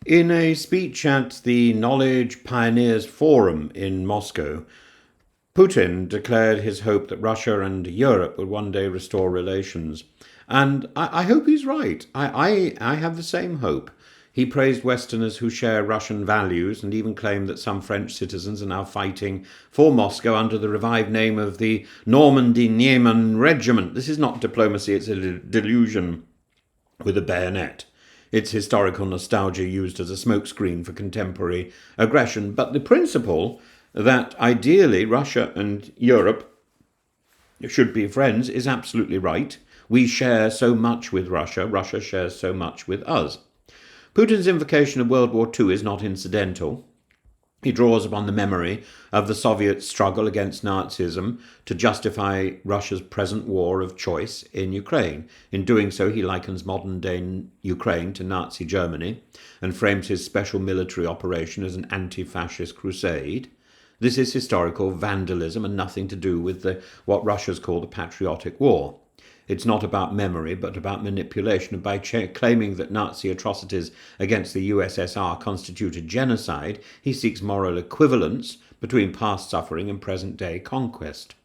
In a speech at the Knowledge Pioneers Forum in Moscow, Putin declared his hope that Russia and Europe would one day restore relations. And I hope he's right. I have the same hope. He praised Westerners who share Russian values and even claimed that some French citizens are now fighting for Moscow under the revived name of the Normandy Niemen Regiment. This is not diplomacy, it's a delusion with a bayonet. It's historical nostalgia used as a smokescreen for contemporary aggression. But the principle that ideally Russia and Europe should be friends is absolutely right. We share so much with Russia, Russia shares so much with us. Putin's invocation of World War II is not incidental. He draws upon the memory of the Soviet struggle against Nazism to justify Russia's present war of choice in Ukraine. In doing so, he likens modern-day Ukraine to Nazi Germany and frames his special military operation as an anti-fascist crusade. This is historical vandalism and nothing to do with what Russia's called the patriotic war. It's not about memory, but about manipulation. And by claiming that Nazi atrocities against the USSR constituted genocide, he seeks moral equivalence between past suffering and present-day conquest.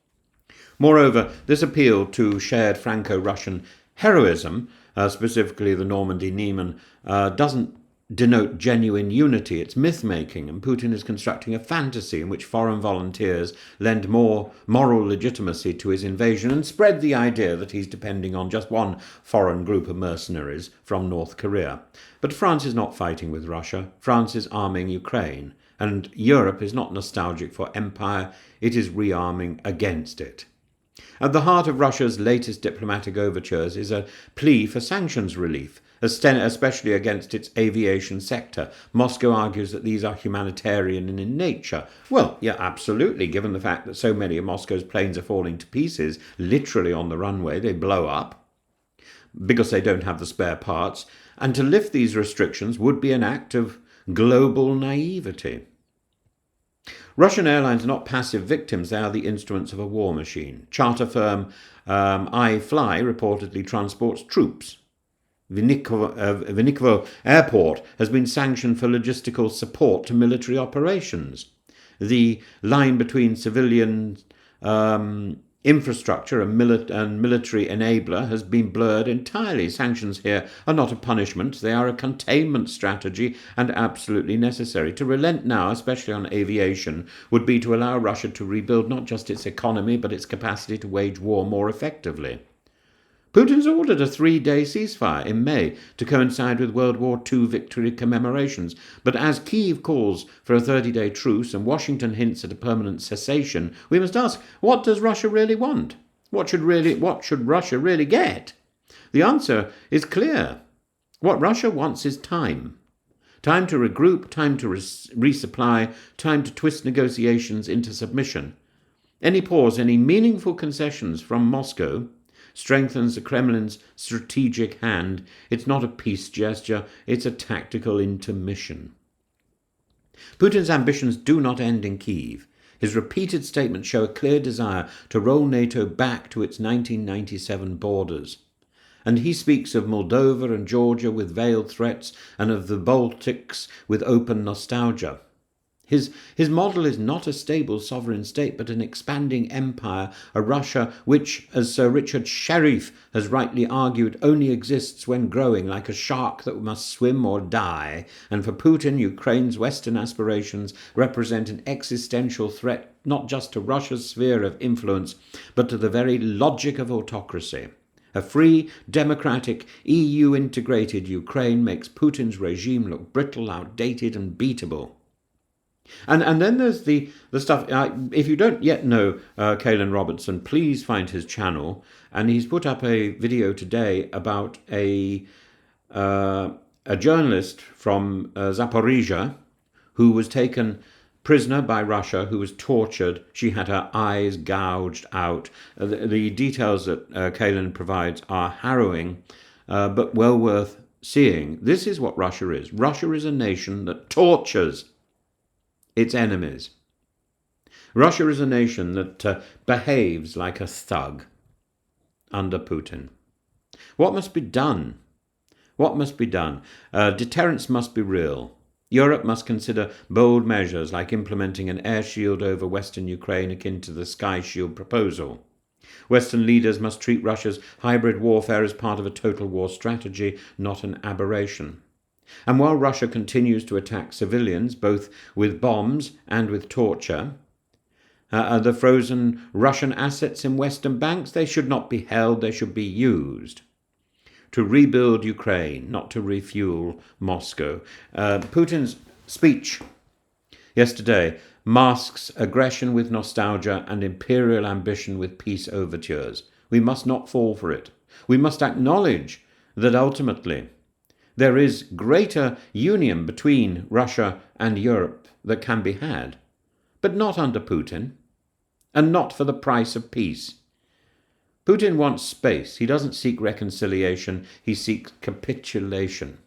Moreover, this appeal to shared Franco-Russian heroism, specifically the Normandy Niemen, doesn't denote genuine unity. It's myth-making, and Putin is constructing a fantasy in which foreign volunteers lend more moral legitimacy to his invasion and spread the idea that he's depending on just one foreign group of mercenaries from North Korea. But France is not fighting with Russia. France is arming Ukraine, and Europe is not nostalgic for empire. It is rearming against it. At the heart of Russia's latest diplomatic overtures is a plea for sanctions relief, especially against its aviation sector. Moscow argues that these are humanitarian in nature. Well, yeah, absolutely, given the fact that so many of Moscow's planes are falling to pieces, literally on the runway, they blow up because they don't have the spare parts. And to lift these restrictions would be an act of global naivety. Russian airlines are not passive victims, they are the instruments of a war machine. Charter firm iFly reportedly transports troops. Vnukovo Airport has been sanctioned for logistical support to military operations. The line between civilian infrastructure and military enabler has been blurred entirely. Sanctions here are not a punishment, they are a containment strategy and absolutely necessary. To relent now, especially on aviation, would be to allow Russia to rebuild not just its economy but its capacity to wage war more effectively. Putin's ordered a 3-day ceasefire in May to coincide with World War II victory commemorations. But as Kyiv calls for a 30-day truce and Washington hints at a permanent cessation, we must ask, what does Russia really want? What should Russia really get? The answer is clear. What Russia wants is time. Time to regroup, time to resupply, time to twist negotiations into submission. Any pause, any meaningful concessions from Moscow strengthens the Kremlin's strategic hand. It's not a peace gesture, it's a tactical intermission. Putin's ambitions do not end in Kyiv. His repeated statements show a clear desire to roll NATO back to its 1997 borders. And he speaks of Moldova and Georgia with veiled threats and of the Baltics with open nostalgia. His model is not a stable sovereign state, but an expanding empire, a Russia which, as Sir Richard Sherif has rightly argued, only exists when growing, like a shark that must swim or die. And for Putin, Ukraine's Western aspirations represent an existential threat not just to Russia's sphere of influence, but to the very logic of autocracy. A free, democratic, EU-integrated Ukraine makes Putin's regime look brittle, outdated and beatable. And then there's the stuff. If you don't yet know Caelan Robertson, please find his channel. And he's put up a video today about a journalist from Zaporizhia who was taken prisoner by Russia, who was tortured. She had her eyes gouged out. The details that Caelan provides are harrowing, but well worth seeing. This is what Russia is. Russia is a nation that tortures its enemies. Russia is a nation that behaves like a thug under Putin. What must be done? What must be done? Deterrence must be real. Europe must consider bold measures like implementing an air shield over Western Ukraine akin to the Sky Shield proposal. Western leaders must treat Russia's hybrid warfare as part of a total war strategy, not an aberration. And while Russia continues to attack civilians, both with bombs and with torture, the frozen Russian assets in Western banks, they should not be held, they should be used to rebuild Ukraine, not to refuel Moscow. Putin's speech yesterday masks aggression with nostalgia and imperial ambition with peace overtures. We must not fall for it. We must acknowledge that ultimately there is greater union between Russia and Europe that can be had, but not under Putin, and not for the price of peace. Putin wants space. He doesn't seek reconciliation. He seeks capitulation.